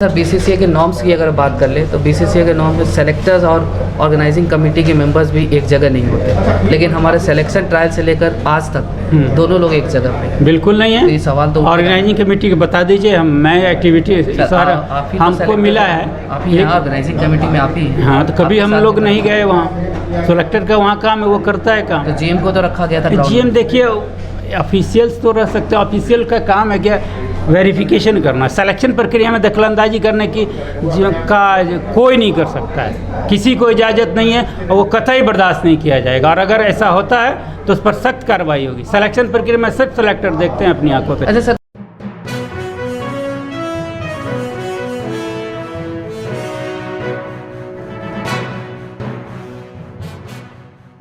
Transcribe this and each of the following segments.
Sir BCCI के norms की अगर बात कर ले तो बीसीसीआई के नॉर्म में सेलेक्टर्स और ऑर्गेनाइजिंग कमेटी के मेंबर्स भी एक जगह नहीं होते, लेकिन हमारे सिलेक्शन ट्रायल से लेकर आज तक दोनों लोग एक जगह पे बिल्कुल नहीं है। तो ये सवाल तो ऑर्गेनाइजिंग कमेटी को बता दीजिए, हम मैं एक्टिविटी सारा हमको मिला है। आप ही ऑर्गेनाइजिंग कमेटी में आप ही हैं। हाँ, तो कभी हम लोग नहीं गए वहाँ। सेलेक्टर का वहाँ काम है, वो करता है काम। तो जीएम को तो रखा गया था। जीएम देखिए ऑफिशियल्स तो रह सकते हैं, ऑफिशियल का काम है क्या वेरिफिकेशन करना। सिलेक्शन प्रक्रिया में दखलंदाजी करने की का कोई नहीं कर सकता है, किसी को इजाज़त नहीं है और वो कतई बर्दाश्त नहीं किया जाएगा। और अगर ऐसा होता है तो उस पर सख्त कार्रवाई होगी। सिलेक्शन प्रक्रिया में सिर्फ सेलेक्टर देखते हैं अपनी आंखों पे। अच्छा सर,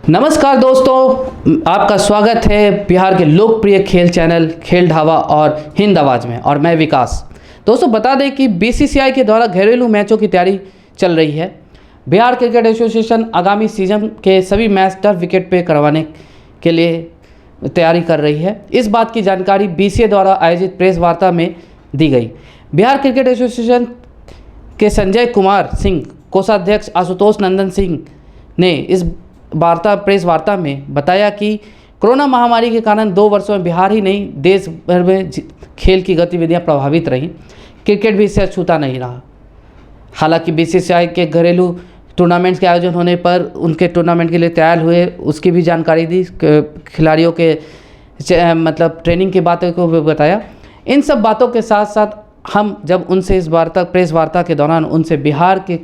नमस्कार दोस्तों, आपका स्वागत है बिहार के लोकप्रिय खेल चैनल खेल ढाबा और हिंद आवाज़ में, और मैं विकास। दोस्तों बता दें कि बीसीसीआई के द्वारा घरेलू मैचों की तैयारी चल रही है। बिहार क्रिकेट एसोसिएशन आगामी सीजन के सभी मैच टर्फ विकेट पे करवाने के लिए तैयारी कर रही है। इस बात की जानकारी बीसीए द्वारा आयोजित प्रेस वार्ता में दी गई। बिहार क्रिकेट एसोसिएशन के संजय कुमार सिंह, कोषाध्यक्ष आशुतोष नंदन सिंह ने इस प्रेस वार्ता में बताया कि कोरोना महामारी के कारण 2 वर्षों में बिहार ही नहीं देश भर में खेल की गतिविधियां प्रभावित रहीं। क्रिकेट भी इससे अछूता नहीं रहा। हालांकि बीसीसीआई के घरेलू टूर्नामेंट्स के आयोजन होने पर उनके टूर्नामेंट के लिए तैयार हुए, उसकी भी जानकारी दी। खिलाड़ियों के मतलब ट्रेनिंग की बातों को भी बताया। इन सब बातों के साथ साथ हम जब उनसे इस प्रेस वार्ता के दौरान उनसे बिहार के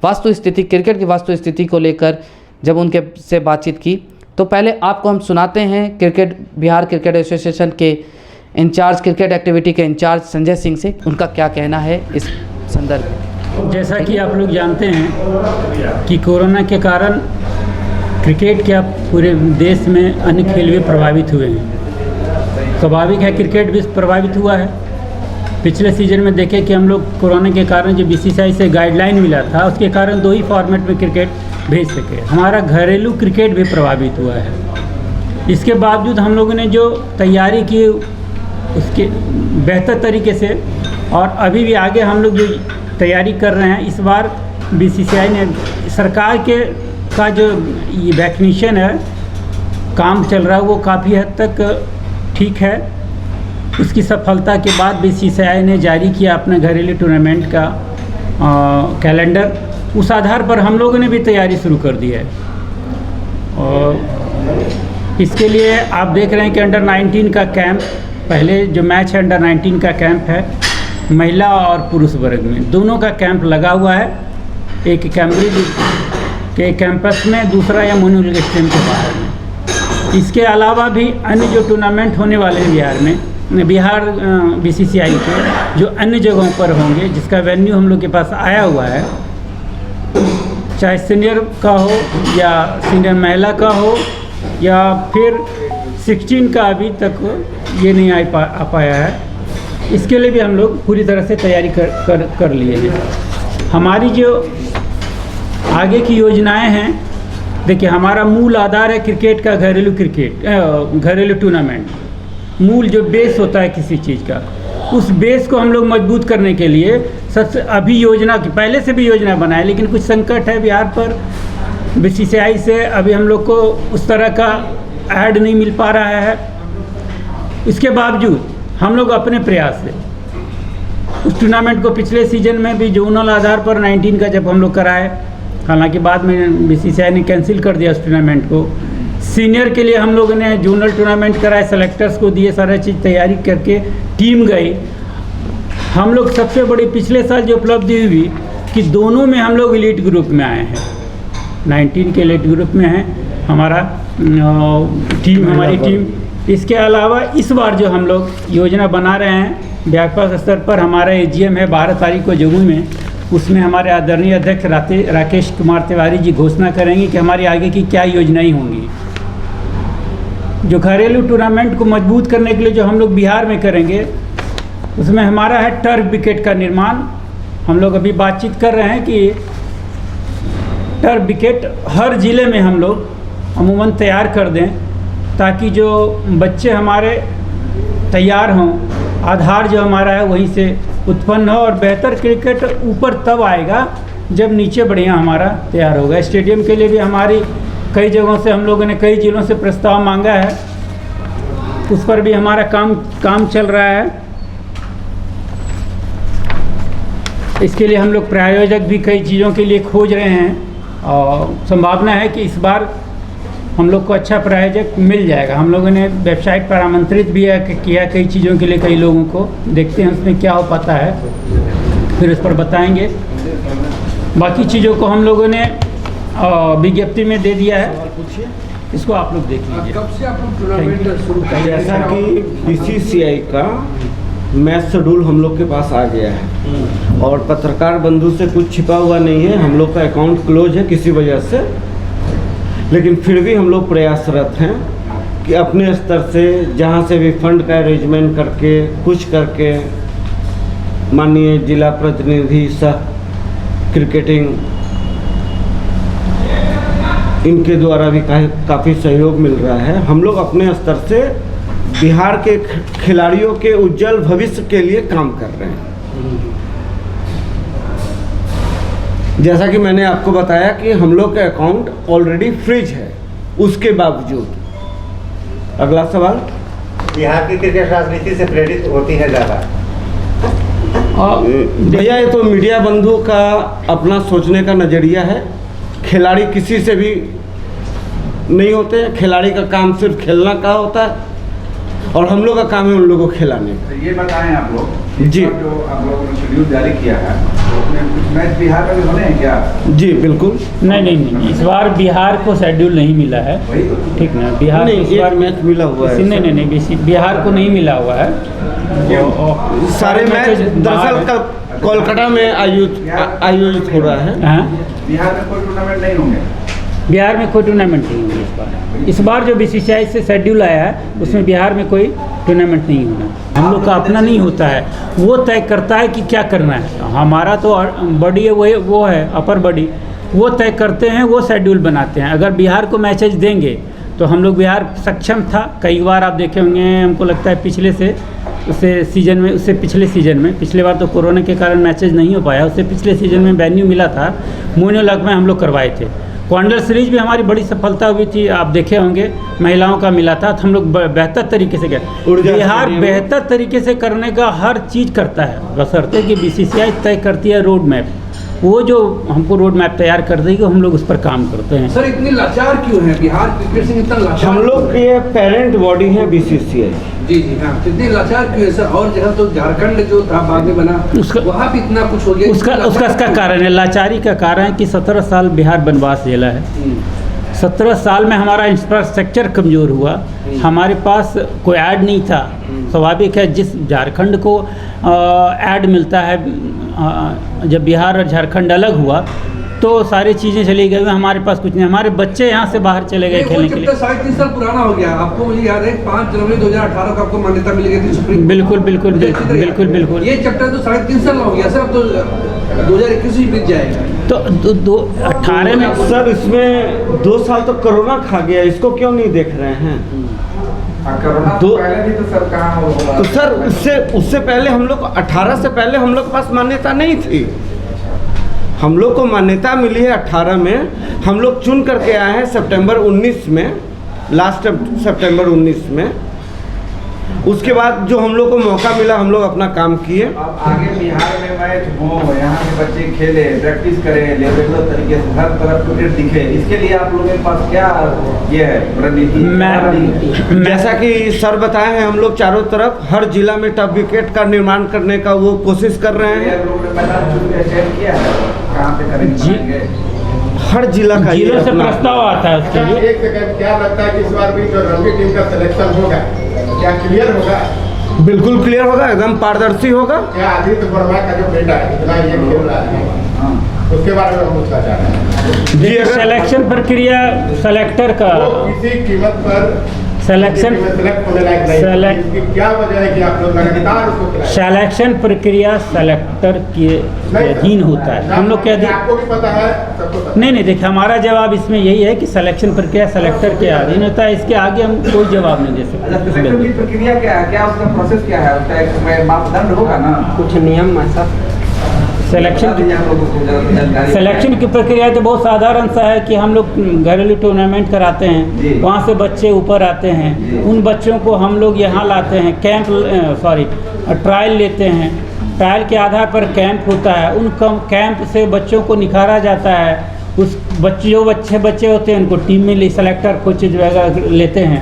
वास्तु स्थिति, क्रिकेट की वास्तु स्थिति को लेकर जब उनके से बातचीत की, तो पहले आपको हम सुनाते हैं बिहार क्रिकेट एसोसिएशन के इंचार्ज, क्रिकेट एक्टिविटी के इंचार्ज संजय सिंह से उनका क्या कहना है इस संदर्भ में। जैसा कि आप लोग जानते हैं कि कोरोना के कारण क्रिकेट क्या पूरे देश में अन्य खेल भी प्रभावित हुए हैं। स्वाभाविक है क्रिकेट भी प्रभावित हुआ है। पिछले सीजन में देखें कि हम लोग कोरोना के कारण जो बीसीसीआई से गाइडलाइन मिला था, उसके कारण 2 ही फॉर्मेट में क्रिकेट भेज सके। हमारा घरेलू क्रिकेट भी प्रभावित हुआ है। इसके बावजूद हम लोगों ने जो तैयारी की उसके बेहतर तरीके से, और अभी भी आगे हम लोग जो तैयारी कर रहे हैं, इस बार बीसीसीआई ने सरकार का जो ये वैक्सीनेशन है काम चल रहा है, वो काफ़ी हद तक ठीक है। उसकी सफलता के बाद बीसीसीआई ने जारी किया अपने घरेलू टूर्नामेंट का कैलेंडर। उस आधार पर हम लोगों ने भी तैयारी शुरू कर दी है। और इसके लिए आप देख रहे हैं कि अंडर 19 का कैंप, पहले जो मैच है अंडर 19 का कैंप है महिला और पुरुष वर्ग में, दोनों का कैंप लगा हुआ है। एक कैम्ब्रिज के कैंपस में, दूसरा या मोनूल स्टेडियम के बाहर में। इसके अलावा भी अन्य जो टूर्नामेंट होने वाले हैं बिहार में, बिहार बीसीसीआई के जो अन्य जगहों पर होंगे, जिसका वेन्यू हम लोग के पास आया हुआ है, चाहे सीनियर का हो या सीनियर महिला का हो या फिर 16 का, अभी तक ये नहीं आ पाया है। इसके लिए भी हम लोग पूरी तरह से तैयारी कर लिए हैं। हमारी जो आगे की योजनाएं हैं, देखिए हमारा मूल आधार है क्रिकेट का, घरेलू टूर्नामेंट। मूल जो बेस होता है किसी चीज़ का, उस बेस को हम लोग मजबूत करने के लिए सबसे अभी योजना की पहले से भी योजना बनाए, लेकिन कुछ संकट है बिहार पर। बीसीसीआई से अभी हम लोग को उस तरह का ऐड नहीं मिल पा रहा है। इसके बावजूद हम लोग अपने प्रयास से उस टूर्नामेंट को पिछले सीजन में भी जोनल आधार पर 19 का जब हम लोग कराए, हालांकि बाद में बीसीसीआई ने कैंसिल कर दिया उस टूर्नामेंट को। सीनियर के लिए हम लोगों ने जोनल टूर्नामेंट कराए, सेलेक्टर्स को दिए, सारा चीज़ तैयारी करके टीम गई। हम लोग सबसे बड़ी पिछले साल जो उपलब्धि हुई कि दोनों में हम लोग एलीट ग्रुप में आए हैं। 19 के एलीट ग्रुप में है हमारी टीम। इसके अलावा इस बार जो हम लोग योजना बना रहे हैं व्यापक स्तर पर, हमारा एजीएम है 12 तारीख को जम्मू में। उसमें हमारे आदरणीय अध्यक्ष राकेश कुमार तिवारी जी घोषणा करेंगे कि हमारी आगे की क्या योजनाएं होंगी। जो घरेलू टूर्नामेंट को मजबूत करने के लिए जो हम लोग बिहार में करेंगे, उसमें हमारा है टर्फ विकेट का निर्माण। हम लोग अभी बातचीत कर रहे हैं कि टर्फ विकेट हर ज़िले में हम लोग अमूमन तैयार कर दें, ताकि जो बच्चे हमारे तैयार हों, आधार जो हमारा है वहीं से उत्पन्न हो। और बेहतर क्रिकेट ऊपर तब आएगा जब नीचे बढ़िया हमारा तैयार होगा। स्टेडियम के लिए भी हमारी कई जगहों से हम लोगों ने कई जिलों से प्रस्ताव मांगा है, उस पर भी हमारा काम चल रहा है। इसके लिए हम लोग प्रायोजक भी कई चीज़ों के लिए खोज रहे हैं और संभावना है कि इस बार हम लोग को अच्छा प्रायोजक मिल जाएगा। हम लोगों ने वेबसाइट पर आमंत्रित भी किया कई चीज़ों के लिए कई लोगों को, देखते हैं उसमें क्या हो पाता है, फिर उस पर बताएंगे। बाकी चीज़ों को हम लोगों ने विज्ञप्ति में दे दिया है, इसको आप लोग देख लीजिए। कब से आप लोग टूर्नामेंट शुरू कर? जैसा कि बीसीसीआई का मैच शेड्यूल हम लोग के पास आ गया है और पत्रकार बंधु से कुछ छिपा हुआ नहीं है। हम लोग का अकाउंट क्लोज है किसी वजह से, लेकिन फिर भी हम लोग प्रयासरत हैं कि अपने स्तर से जहां से भी फंड का अरेंजमेंट करके कुछ करके माननीय जिला प्रतिनिधि सह क्रिकेटिंग इनके द्वारा भी काफ़ी सहयोग मिल रहा है। हम लोग अपने स्तर से बिहार के खिलाड़ियों के उज्जवल भविष्य के लिए काम कर रहे हैं। जैसा कि मैंने आपको बताया कि हम लोग का अकाउंट ऑलरेडी फ्रीज है, उसके बावजूद। अगला सवाल, बिहार की क्रिकेट राजनीति से प्रेरित होती है ज़्यादा? भैया ये तो मीडिया बंधु का अपना सोचने का नज़रिया है। खिलाड़ी किसी से भी नहीं होते हैं, खिलाड़ी का काम सिर्फ खेलना का होता है और हम लोग का काम है उन लोगों को खिलाने का। तो ये बताएं आप लोग जी, जो आप लोगों ने शेड्यूल जारी किया है तो उसमें कुछ मैच बिहार में भी होने हैं क्या? जी बिल्कुल। नहीं, इस बार बिहार को शेड्यूल नहीं मिला है। वही तो ठीक ना, बिहार नहीं, इस बार एक मैच मिला हुआ है। नहीं, बिहार को नहीं मिला हुआ है। सारे मैच दरअसल कोलकाता में आयोजित हो रहा है। हाँ, बिहार में कोई टूर्नामेंट नहीं होंगे? बिहार में कोई टूर्नामेंट नहीं होगी इस बार। इस बार जो बीसीसीआई से शेड्यूल आया है उसमें बिहार में कोई टूर्नामेंट नहीं होना। हम लोग का अपना नहीं होता है, वो तय करता है कि क्या करना है। हमारा तो बॉडी है, वो है अपर बॉडी, वो तय करते हैं, वो शेड्यूल बनाते हैं। अगर बिहार को मैचेज देंगे तो हम लोग, बिहार सक्षम था कई बार, आप देखे होंगे, हमको लगता है पिछले उससे पिछले सीज़न में, पिछले बार तो कोरोना के कारण मैचेज नहीं हो पाया, उससे पिछले सीज़न में वेन्यू मिला था, मोइनुल हक में हम लोग करवाए थे। क्वार्टर सीरीज भी हमारी बड़ी सफलता हुई थी, आप देखे होंगे, महिलाओं का मिला था, तो हम लोग बेहतर तरीके से गए। बिहार बेहतर तरीके से करने का हर चीज़ करता है, बशर्ते कि बीसीसीआई तय करती है रोड मैप। वो जो हमको रोड मैप तैयार कर देगी हम लोग उस पर काम करते हैं। सर इतनी लाचार क्यों है बिहार क्रिकेट से, इतना लाचार? हम लोग के पेरेंट बॉडी है बीसीसीआई। जी हाँ, इतनी लाचार क्यों है सर? और जगह तो झारखंड जो था बाद में बना, वहाँ भी इतना कुछ हो गया। उसका कारण है, लाचारी का कारण है कि 17 साल बिहार वनवास झेला है। 17 साल में हमारा इंफ्रास्ट्रक्चर कमज़ोर हुआ, हमारे पास कोई ऐड नहीं था। स्वाभाविक है, जिस झारखंड को ऐड मिलता है, जब बिहार और झारखंड अलग हुआ तो सारी चीज़ें चली गई, हमारे पास कुछ नहीं। हमारे बच्चे यहाँ से बाहर चले गए खेलने के लिए। 3.5 साल पुराना हो गया। आपको मुझे याद है 5 जनवरी 2018 को आपको मान्यता मिल गई थी सुप्रीम। बिल्कुल। ये चैप्टर तो 3.5 साल हो गया सर, अब तो 2021 ही बीत जाएगा। तो 2018 में सर इसमें 2 साल तो कोरोना खा गया, इसको क्यों नहीं देख रहे हैं? कोरोना दो- पहले भी तो सर कहाँ हो? तो सर उससे पहले हम लोग 18 से पहले हम लोग के पास मान्यता नहीं थी। हम लोग को मान्यता मिली है 18 में, हम लोग चुन करके आए हैं सितंबर 19 में, लास्ट सितंबर 19 में। उसके बाद जो हम लोग को मौका मिला हम लोग अपना काम किए। अब आगे बिहार में मैच हो, यहाँ के बच्चे खेले, प्रैक्टिस करें, रेगुलर तरीके से हर तरफ क्रिकेट दिखे, इसके लिए आप लोगों के पास क्या ये है रणनीति? जैसा कि सर बताए हैं, हम लोग चारों तरफ हर जिला में टॉप विकेट का निर्माण करने का वो कोशिश कर रहे हैं। आप लोगों ने मैदान चुन के चयन किया है, कहाँ पे करेंगे? हर जिला का ये जिलों से अपना प्रस्ताव आता है उसके लिए। एक सेकंड, क्या लगता है कि इस बार भी जो रणजी टीम का सिलेक्शन होगा क्या क्लियर होगा? बिल्कुल क्लियर होगा, एकदम पारदर्शी होगा। क्या आदित्य वर्मा का जो बेटा है इतना ये खेल रहा है, उसके बारे में हम पूछना चाह रहे हैं। जी, अगर सिलेक्शन प्रक्रिया सेलेक्टर का वो किसी कीमत पर सिलेक्शन सेलेक्ट होने लायक नहीं है। इसकी क्या वजह है कि आप लोग लगातार उसको खिलाए? सिलेक्शन प्रक्रिया सेलेक्टर के अधीन होता है। हम लोग क्या आपको भी पता है, सबको पता है। नहीं देखिए, हमारा जवाब इसमें यही है कि सिलेक्शन प्रक्रिया सेलेक्टर के अधीन होता है। इसके आगे हम कोई जवाब नहीं दे अच्छा, सकते। सिलेक्शन की प्रक्रिया क्या है, क्या उसका प्रोसेस क्या है, उसका एक मापदंड होगा ना? कुछ नियम ऐसा सिलेक्शन की प्रक्रिया तो बहुत साधारण सा है कि हम लोग घरेलू टूर्नामेंट कराते हैं, वहाँ से बच्चे ऊपर आते हैं, उन बच्चों को हम लोग यहाँ लाते हैं, ट्रायल लेते हैं, ट्रायल के आधार पर कैंप होता है, उन कैंप से बच्चों को निखारा जाता है। उस जो बच्चे होते हैं उनको टीम में सेलेक्टर कोचेज वगैरह लेते हैं,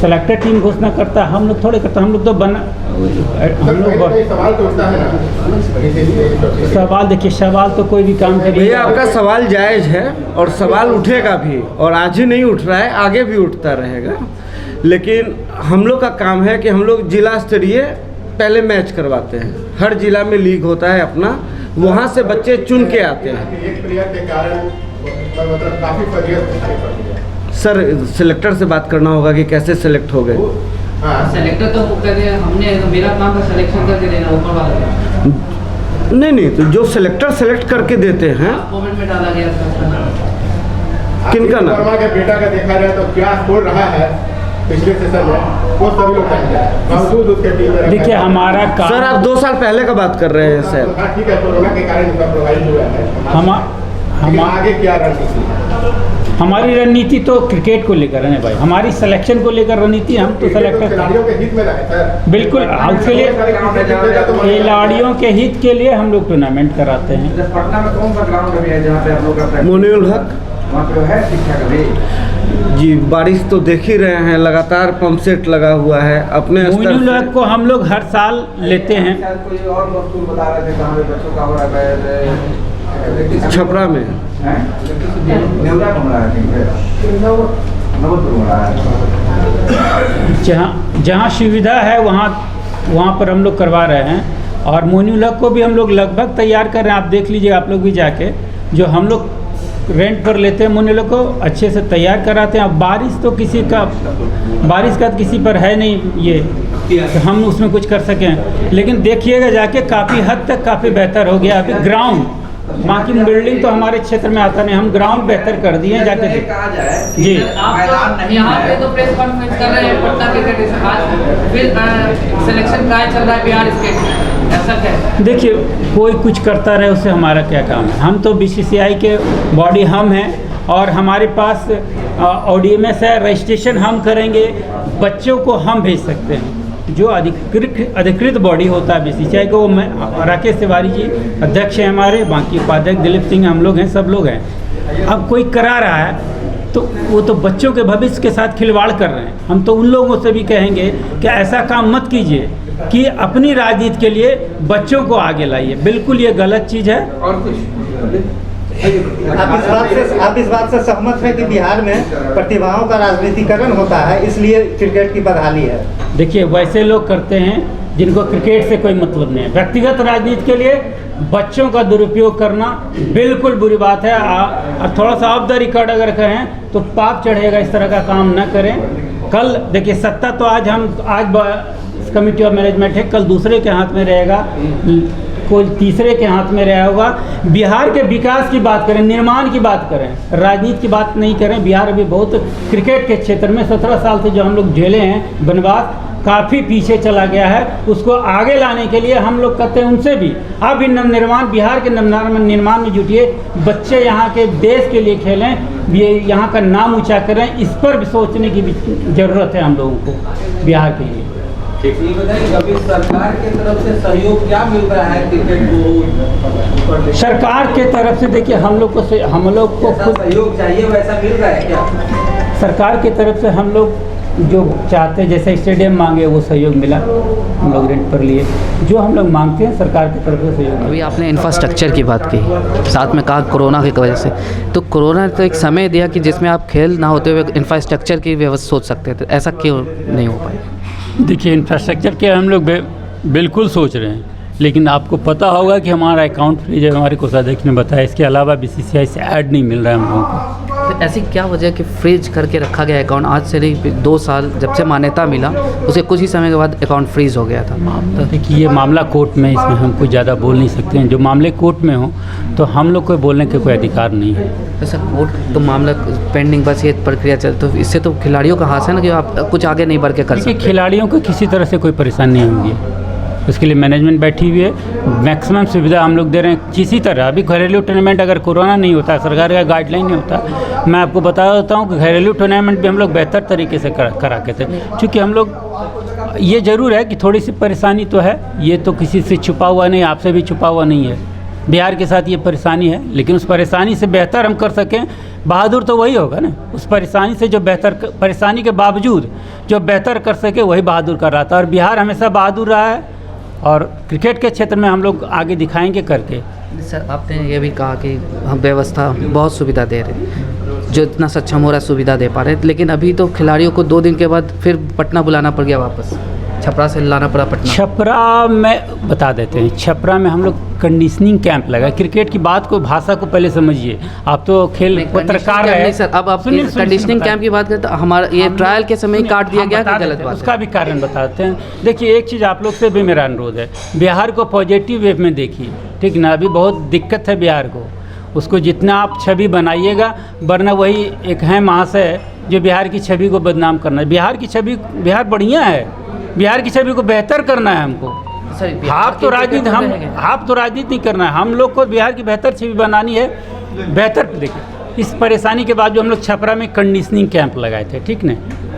सेलेक्टर टीम घोषणा करता है। हम लोग थोड़े करते, हम लोग तो सवाल तो उठता है ना। सवाल देखिए, सवाल तो कोई भी काम करिए। भैया आपका सवाल जायज़ है और सवाल उठेगा भी, और आज ही नहीं उठ रहा है, आगे भी उठता रहेगा। लेकिन हम लोग का काम है कि हम लोग जिला स्तरीय पहले मैच करवाते हैं। हर जिला में लीग होता है अपना, वहाँ से बच्चे चुन के आते हैं। एक प्लेयर के कारण मतलब काफी फरियत सर सिलेक्टर से बात करना होगा कि कैसे सेलेक्ट हो गए। सेलेक्टर तो कहते हैं हमने, मेरा काम था सिलेक्शन करके देना, ऊपर वाला नहीं तो जो सेलेक्टर सेलेक्ट करके देते हैं, कमेंट में डाला गया था। किनका नाम? वर्मा के बेटा का देखा जाए तो क्या स्कोर रहा है पिछले सेशन में, वो सभी लोग जानते हैं, बावजूद उसके टीम में। देखिए हमारा काम, सर आप 2 साल पहले का बात कर रहे हैं सर। हाँ ठीक है, कोरोना के कारण इसका प्रभावित हुआ है। हम आगे क्या रणनीति है? हमारी रणनीति तो क्रिकेट को लेकर है भाई, हमारी सिलेक्शन को लेकर रणनीति हम तो सेलेक्टर खिलाड़ियों के हित में रहे सर। बिल्कुल, उसके लिए खिलाड़ियों के हित के लिए हम लोग टूर्नामेंट कराते हैं। पटना में कौन सा ग्राउंड अभी है जहाँ पे आप लोग का मोनिउल हक वहाँ पे है ठीक ठाक अभी? जी, बारिश तो देख ही रहे हैं, लगातार पंप सेट लगा हुआ है अपने स्तर मोइनुल से। हक को हम लोग हर साल लेते हैं। शायद कोई और वस्तु बता रहे थे कहाँ पे बच्चों का हो रहा है, छपरा में नेवरा में हो रहा है, नवतपुर हो रहा है। जहाँ सुविधा है वहाँ पर हम लोग करवा रहे हैं। और मोइनुल हक को भी हम लोग लगभग तैयार कर रहे हैं। आप देख लीजिए, आप लोग भी जाके, जो हम लोग रेंट पर लेते हैं मोइनुल हक को अच्छे से तैयार कराते हैं। अब बारिश का तो किसी पर है नहीं ये कि हम उसमें कुछ कर सकें, लेकिन देखिएगा जाके काफ़ी हद तक काफ़ी बेहतर हो गया। अभी ग्राउंड, बाकी बिल्डिंग तो हमारे क्षेत्र में आता नहीं, हम ग्राउंड बेहतर कर दिए हैं जाके। कहा जाए जी, आप यहाँ पे तो प्रेस कॉन्फ्रेंस कर रहे हैं पटना क्रिकेट से, आज फिर सिलेक्शन ट्रायल चल रहा है बिहार स्टेट में, ऐसा क्या है? देखिए कोई कुछ करता रहे उससे हमारा क्या काम है। हम तो BCCI के बॉडी हम हैं, और हमारे पास ODMS है, रजिस्ट्रेशन हम करेंगे, बच्चों को हम भेज सकते हैं। जो अधिकृत बॉडी होता है BCCI को, वो मैं, राकेश तिवारी जी अध्यक्ष हैं हमारे, बाकी उपाध्यक्ष दिलीप सिंह, हम लोग हैं, सब लोग हैं। अब कोई करा रहा है तो वो तो बच्चों के भविष्य के साथ खिलवाड़ कर रहे हैं। हम तो उन लोगों से भी कहेंगे कि ऐसा काम मत कीजिए कि अपनी राजनीति के लिए बच्चों को आगे लाइए। बिल्कुल ये गलत चीज़ है। और कुछ आप इस बात से सहमत हैं कि बिहार में प्रतिभाओं का राजनीतिकरण होता है, इसलिए क्रिकेट की बदहाली है? देखिए वैसे लोग करते हैं जिनको क्रिकेट से कोई मतलब नहीं है। व्यक्तिगत राजनीति के लिए बच्चों का दुरुपयोग करना बिल्कुल बुरी बात है। और थोड़ा सा ऑफ द रिकॉर्ड अगर कहें तो पाप चढ़ेगा, इस तरह का काम न करें। कल देखिए सत्ता तो आज कमिटी ऑफ मैनेजमेंट है, कल दूसरे के हाथ में रहेगा, कोई तीसरे के हाथ में रहा होगा। बिहार के विकास की बात करें, निर्माण की बात करें, राजनीति की बात नहीं करें। बिहार अभी बहुत क्रिकेट के क्षेत्र में 17 साल से जो हम लोग झेले हैं वनवास, काफ़ी पीछे चला गया है। उसको आगे लाने के लिए हम लोग कहते हैं उनसे भी अब नवनिर्माण, बिहार के निर्माण में जुटिए। बच्चे यहाँ के देश के लिए खेलें, ये यहाँ का नाम ऊँचा करें, इस पर भी सोचने की भी ज़रूरत है हम लोगों को बिहार के लिए। ये बताइए अभी सरकार की तरफ से सहयोग क्या मिल रहा है क्रिकेट को? सरकार के तरफ से देखिए हम लोग को खुद सहयोग चाहिए, वैसा मिल रहा है क्या? सरकार की तरफ से हम लोग जो चाहते हैं, जैसे स्टेडियम मांगे वो सहयोग मिला, हम लोग रेंट पर लिए। जो हम लोग मांगते हैं सरकार की तरफ से सहयोग। अभी आपने इंफ्रास्ट्रक्चर की बात की, साथ में कहा कोरोना की वजह से, तो कोरोना ने तो एक समय दिया कि जिसमें आप खेल ना होते हुए इंफ्रास्ट्रक्चर की व्यवस्था सोच सकते थे, ऐसा क्यों नहीं हो पाया? देखिए इंफ्रास्ट्रक्चर के हम लोग बिल्कुल सोच रहे हैं, लेकिन आपको पता होगा कि हमारा अकाउंट फ्रीज है, हमारे कोषाध्यक्ष ने बताया। इसके अलावा BCCI से ऐड नहीं मिल रहा है हम लोगों को। तो ऐसी क्या वजह कि फ्रीज करके रखा गया अकाउंट? आज से नहीं 2 साल जब से मान्यता मिला उसके कुछ ही समय के बाद अकाउंट फ्रीज हो गया था। मामला देखिए, ये मामला कोर्ट में, इसमें हम कुछ ज़्यादा बोल नहीं सकते हैं। जो मामले कोर्ट में हो तो हम लोग को बोलने का कोई अधिकार नहीं है। ऐसा कोर्ट तो मामला पेंडिंग, बस ये प्रक्रिया चल, तो इससे तो खिलाड़ियों का हाथ है ना कि आप कुछ आगे नहीं बढ़ के कर देखिए, सकते। खिलाड़ियों को किसी तरह से कोई परेशानी नहीं होगी, उसके लिए मैनेजमेंट बैठी हुई है। मैक्सिमम सुविधा हम लोग दे रहे हैं। किसी तरह अभी घरेलू टूर्नामेंट अगर कोरोना नहीं होता, सरकार का गाइडलाइन नहीं होता, मैं आपको बता देता हूँ कि घरेलू टूर्नामेंट भी हम लोग बेहतर तरीके से करा के थे। क्योंकि हम लोग, ये ज़रूर है कि थोड़ी सी परेशानी तो है, ये तो किसी से छुपा हुआ नहीं, आपसे भी छुपा हुआ नहीं है। बिहार के साथ ये परेशानी है, लेकिन उस परेशानी से बेहतर हम कर सकें, बहादुर तो वही होगा ना। उस परेशानी से जो बेहतर, परेशानी के बावजूद जो बेहतर कर सके वही बहादुर कर रहा था। और बिहार हमेशा बहादुर रहा है और क्रिकेट के क्षेत्र में हम लोग आगे दिखाएंगे करके। सर, आपने ये भी कहा कि हम व्यवस्था बहुत सुविधा दे रहे हैं, जो इतना सक्षम हो रहा है सुविधा दे पा रहे हैं, लेकिन अभी तो खिलाड़ियों को 2 दिन के बाद फिर पटना बुलाना पड़ गया, वापस छपरा से लाना पड़ा पटना। छपरा में बता देते हैं, छपरा में हम लोग कंडीशनिंग कैंप लगा। क्रिकेट की बात को, भाषा को पहले समझिए। आप तो खेल पत्रकार नहीं है सर, अब आप कंडीशनिंग कैंप की बात करते हैं, हमारा ये ट्रायल के समय ही काट दिया गया कि गलत बात? उसका भी कारण बताते हैं। देखिए, एक चीज़ आप लोग से भी मेरा अनुरोध है, बिहार को पॉजिटिव वे में देखिए, ठीक ना। अभी बहुत दिक्कत है बिहार को, उसको जितना आप छवि बनाइएगा, वरना वही एक है महाशय जो बिहार की छवि को बदनाम करना है। बिहार की छवि, बिहार बढ़िया है, बिहार की छवि को बेहतर करना है हमको। आप तो राजनीति, आप तो राजनीति नहीं करना है, हम लोग को बिहार की बेहतर छवि बनानी है, बेहतर। देखिए, इस परेशानी के बाद जो हम लोग छपरा में कंडीशनिंग कैंप लगाए थे, ठीक ना।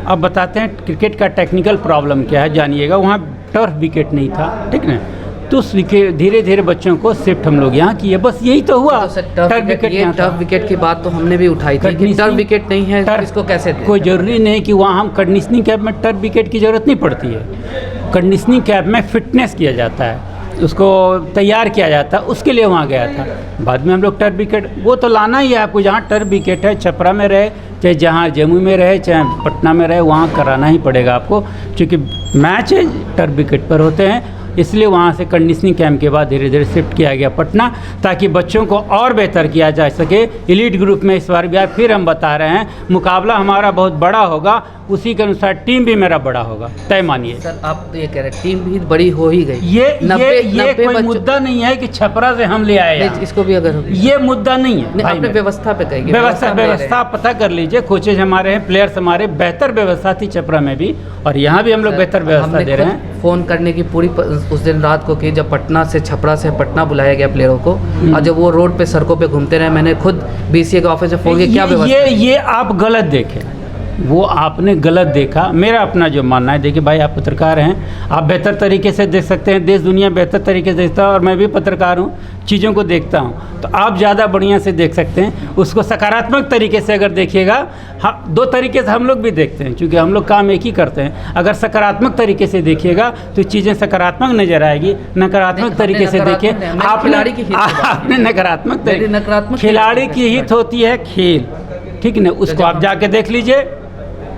अब बताते हैं क्रिकेट का टेक्निकल प्रॉब्लम क्या है, जानिएगा। वहाँ टर्फ विकेट नहीं था, ठीक ना, तो धीरे धीरे बच्चों को शिफ्ट हम लोग यहाँ किए, बस यही तो हुआ। तो टर्फ विकेट की बात तो हमने भी उठाई थी कि टर्फ विकेट नहीं है, तो इसको कैसे दें? कोई ज़रूरी नहीं कि वहाँ हम कंडीशनिंग कैंप में टर्फ विकेट की ज़रूरत नहीं पड़ती है। कंडीशनिंग कैंप में फिटनेस किया जाता है, उसको तैयार किया जाता है, उसके लिए वहाँ गया था। बाद में हम लोग टर्फ विकेट, वो तो लाना ही है आपको। जहाँ टर्फ विकेट है, छपरा में रहे चाहे जहाँ जम्मू में रहे चाहे पटना में रहे, वहाँ कराना ही पड़ेगा आपको, क्योंकि मैच टर्फ विकेट पर होते हैं। इसलिए वहाँ से कंडीशनिंग कैंप के बाद धीरे धीरे शिफ्ट किया गया पटना, ताकि बच्चों को और बेहतर किया जा सके। एलीट ग्रुप में इस बार भी फिर हम बता रहे हैं, मुकाबला हमारा बहुत बड़ा होगा, उसी के अनुसार टीम भी मेरा बड़ा होगा, तय मानिए। सर, आप तो ये कह रहे हैं टीम भी बड़ी हो ही गई। ये कोई मुद्दा नहीं है कि छपरा से हम ले आए, इसको भी अगर ये मुद्दा नहीं है। अपने व्यवस्था पे कहेंगे, व्यवस्था पता कर लीजिए। कोचेज हमारे हैं, प्लेयर्स हमारे, बेहतर व्यवस्था थी छपरा में भी, और यहाँ भी हम लोग बेहतर व्यवस्था दे रहे हैं। फ़ोन करने की पूरी उस दिन रात को की, जब पटना से छपरा से पटना बुलाया गया प्लेयरों को, और जब वो रोड पे सड़कों पे घूमते रहे, मैंने खुद BCA के ऑफिस में फ़ोन किया, क्या व्यवस्था? ये आप गलत देखें, वो आपने गलत देखा। मेरा अपना जो मानना है, देखिए भाई, आप पत्रकार हैं, आप बेहतर तरीके से देख सकते हैं, देश दुनिया बेहतर तरीके से देखता है, और मैं भी पत्रकार हूँ, चीज़ों को देखता हूँ, तो आप ज़्यादा बढ़िया से देख सकते हैं। उसको सकारात्मक तरीके से अगर देखिएगा, हाँ, 2 तरीके से हम लोग भी देखते हैं, क्योंकि हम लोग काम एक ही करते हैं। अगर सकारात्मक तरीके से देखिएगा तो चीज़ें सकारात्मक नजर आएगी। नकारात्मक तरीके से देखिए, आपने नकारात्मक तरीके, खिलाड़ी की हित होती है खेल, ठीक ना, उसको आप जाके देख लीजिए।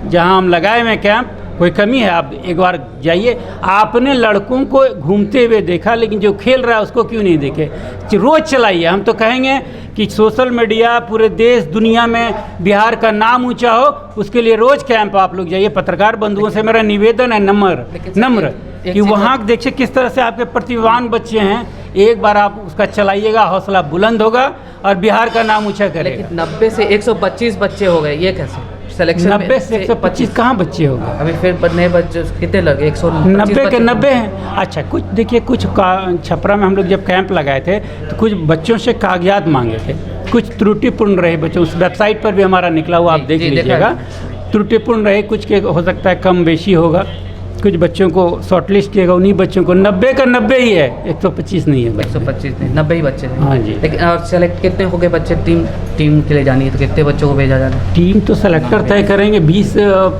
जहां हम लगाए हुए कैंप, कोई कमी है आप एक बार जाइए। आपने लड़कों को घूमते हुए देखा, लेकिन जो खेल रहा है उसको क्यों नहीं देखे? रोज़ चलाइए। हम तो कहेंगे कि सोशल मीडिया पूरे देश दुनिया में बिहार का नाम ऊंचा हो, उसके लिए रोज़ कैंप आप लोग जाइए। पत्रकार बंधुओं से मेरा निवेदन है, नम्र, कि वहाँ देखिए किस तरह से आपके प्रतिभावान बच्चे हैं। एक बार आप उसका चलाइएगा, हौसला बुलंद होगा और बिहार का नाम ऊंचा करेगा। 90 से 125 बच्चे हो गए, ये कैसे? सिलेक्शन 90 से 125 कहाँ बच्चे हो गए? अभी फिर नए बच्चे कितने लगे? 190 के 90 हैं। अच्छा, कुछ देखिए, कुछ छपरा में हम लोग जब कैंप लगाए थे तो कुछ बच्चों से कागजात मांगे थे, कुछ त्रुटिपूर्ण रहे बच्चों। उस वेबसाइट पर भी हमारा निकला हुआ, आप देख लीजिएगा। त्रुटिपूर्ण रहे, कुछ के हो सकता है कम बेशी होगा, कुछ बच्चों को शॉर्टलिस्ट किएगा, उन्हीं बच्चों को 90 का 90 ही है, 125 नहीं है। 125 नहीं, 90 ही बच्चे हैं। हाँ जी। लेकिन और सेलेक्ट कितने हो गए बच्चे? टीम के लिए जानी है तो कितने बच्चों को भेजा जाना? टीम तो सेलेक्टर तय करेंगे, 20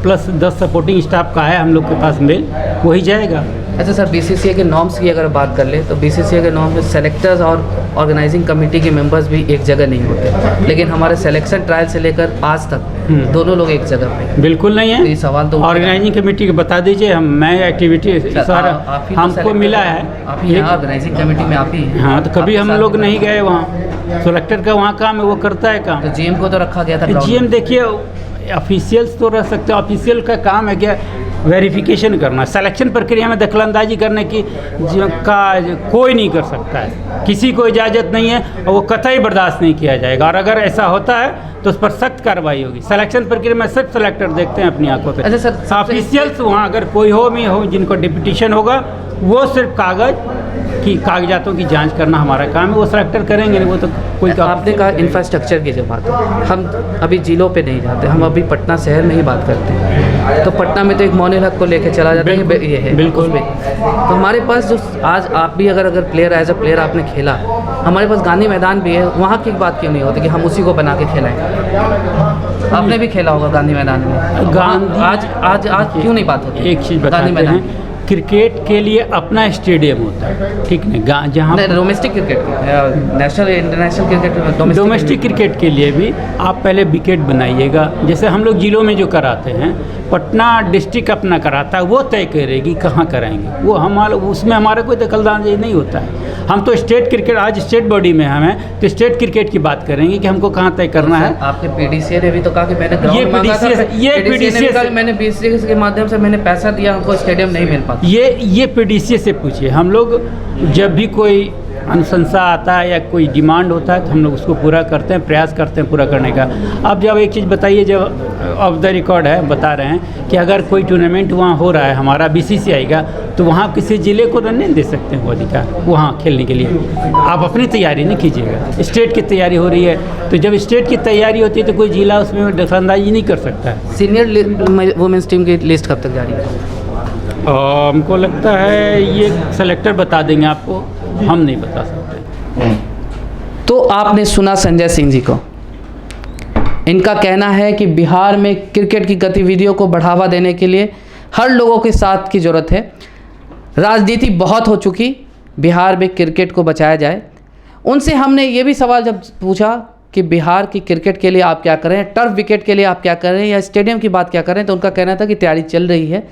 + 10 सपोर्टिंग स्टाफ का है हम लोग के पास मेल, वही जाएगा। अच्छा सर, BCCI के नॉर्म्स की अगर बात कर ले तो BCCI के नॉर्म में सेलेक्टर्स और ऑर्गेनाइजिंग कमेटी के मेंबर्स भी एक जगह नहीं होते, लेकिन हमारे सिलेक्शन ट्रायल से लेकर आज तक दोनों लोग एक जगह पे। बिल्कुल नहीं है। तो ये सवाल तो ऑर्गेनाइजिंग कमेटी को बता दीजिए, मैं एक्टिविटी सारा हमको मिला है। आप ही ऑर्गेनाइजिंग कमेटी में आप ही हैं। हाँ, तो कभी हम लोग नहीं गए वहाँ। सेलेक्टर का वहाँ काम है, वो करता है काम। तो जीएम को तो रखा गया था ground जीएम में। देखिए ऑफिशियल्स तो रह सकते हैं, ऑफिशियल का काम है क्या वेरिफिकेशन करना, सिलेक्शन प्रक्रिया में दखलंदाजी करने की का कोई नहीं कर सकता है, किसी को इजाज़त नहीं है और वो कतई बर्दाश्त नहीं किया जाएगा। और अगर ऐसा होता है तो उस पर सख्त कार्रवाई होगी। सिलेक्शन प्रक्रिया में सिर्फ सेलेक्टर देखते हैं अपनी आंखों पे। अच्छा सर, सबसे- ऑफिशियल्स वहाँ अगर कोई हो जिनको डिप्यूटेशन होगा, वो सिर्फ कागजातों की जांच करना हमारा काम है, वो सेलेक्टर करेंगे नहीं, वो तो कोई आपने कहा इंफ्रास्ट्रक्चर की जो बात है, हम अभी जिलों पे नहीं जाते, हम अभी पटना शहर में ही बात करते हैं। तो पटना में तो एक मोनिल हक को लेकर चला जाता है, ये है बिल्कुल। उसमें तो हमारे पास जो आज आप भी अगर प्लेयर एज अ प्लेयर आपने खेला, हमारे पास गांधी मैदान भी है, वहाँ की बात क्यों नहीं होती कि हम उसी को बना के खेलाएं? आपने भी खेला होगा गांधी मैदान में, गांधी आज आज आज क्यों नहीं बात होती? एक चीज़ बताते हैं, क्रिकेट के लिए अपना स्टेडियम होता है, ठीक है, जहाँ domestic cricket, national international cricket, domestic cricket के लिए भी आप पहले विकेट बनाइएगा। जैसे हम लोग जिलों में जो कराते हैं, पटना डिस्ट्रिक्ट अपना कराता है, वो तय करेगी कहाँ कराएंगे, वो हमारा उसमें हमारा कोई दखलंदाजी नहीं होता है। हम तो स्टेट क्रिकेट, आज स्टेट बॉडी में हमें तो स्टेट क्रिकेट की बात करेंगे कि हमको कहाँ तय करना है। आपके पीडीसीए ने भी तो कहा कि मैंने ग्राउंड मांगा था, PDCA ने भी कहा कि मैंने बीसीसीआई के माध्यम से मैंने पैसा दिया, हमको स्टेडियम नहीं मिल पाता। ये पीडीसीए से पूछिए। हम लोग जब भी कोई अनुशंसा आता है या कोई डिमांड होता है तो हम लोग उसको पूरा करते हैं, प्रयास करते हैं पूरा करने का। अब जब एक चीज़ बताइए, जब ऑफ द रिकॉर्ड है बता रहे हैं कि अगर कोई टूर्नामेंट वहाँ हो रहा है हमारा बीसीसीआई का, तो वहाँ किसी ज़िले को तो नहीं दे सकते वो अधिकार वहाँ खेलने के लिए। आप अपनी तैयारी नहीं कीजिएगा, स्टेट की तैयारी हो रही है, तो जब स्टेट की तैयारी होती है तो कोई ज़िला उसमें दखलंदाजी नहीं कर सकता है। सीनियर वुमेंस टीम की लिस्ट कब तक जारी है? हमको लगता है ये सेलेक्टर बता देंगे आपको, हम नहीं बता सकते। तो आपने सुना संजय सिंह जी को, इनका कहना है कि बिहार में क्रिकेट की गतिविधियों को बढ़ावा देने के लिए हर लोगों के साथ की ज़रूरत है। राजनीति बहुत हो चुकी, बिहार में क्रिकेट को बचाया जाए। उनसे हमने ये भी सवाल जब पूछा कि बिहार की क्रिकेट के लिए आप क्या करें, टर्फ विकेट के लिए आप क्या करें या स्टेडियम की बात क्या करें, तो उनका कहना था कि तैयारी चल रही है।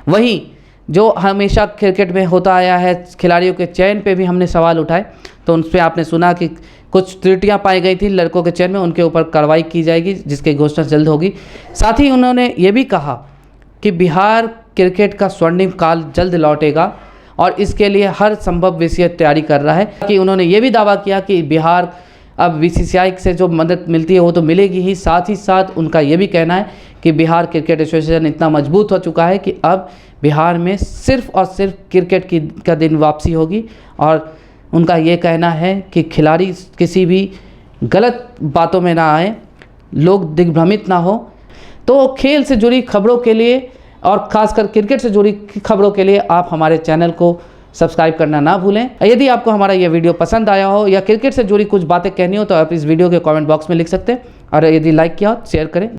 वहीं जो हमेशा क्रिकेट में होता आया है, खिलाड़ियों के चयन पे भी हमने सवाल उठाए, तो उन पर आपने सुना कि कुछ त्रुटियां पाई गई थी लड़कों के चयन में, उनके ऊपर कार्रवाई की जाएगी, जिसकी घोषणा जल्द होगी। साथ ही उन्होंने ये भी कहा कि बिहार क्रिकेट का स्वर्णिम काल जल्द लौटेगा और इसके लिए हर संभव विषय तैयारी कर रहा है। कि उन्होंने ये भी दावा किया कि बिहार अब बीसीसीआई से जो मदद मिलती है वो तो मिलेगी ही, साथ ही साथ उनका ये भी कहना है कि बिहार क्रिकेट एसोसिएशन इतना मजबूत हो चुका है कि अब बिहार में सिर्फ और सिर्फ क्रिकेट का दिन वापसी होगी। और उनका ये कहना है कि खिलाड़ी किसी भी गलत बातों में ना आए, लोग दिग्भ्रमित ना हो। तो खेल से जुड़ी खबरों के लिए और ख़ासकर क्रिकेट से जुड़ी खबरों के लिए आप हमारे चैनल को सब्सक्राइब करना ना भूलें। यदि आपको हमारा ये वीडियो पसंद आया हो या क्रिकेट से जुड़ी कुछ बातें कहनी हो तो आप इस वीडियो के कमेंट बॉक्स में लिख सकते हैं, और यदि लाइक किया हो शेयर करें।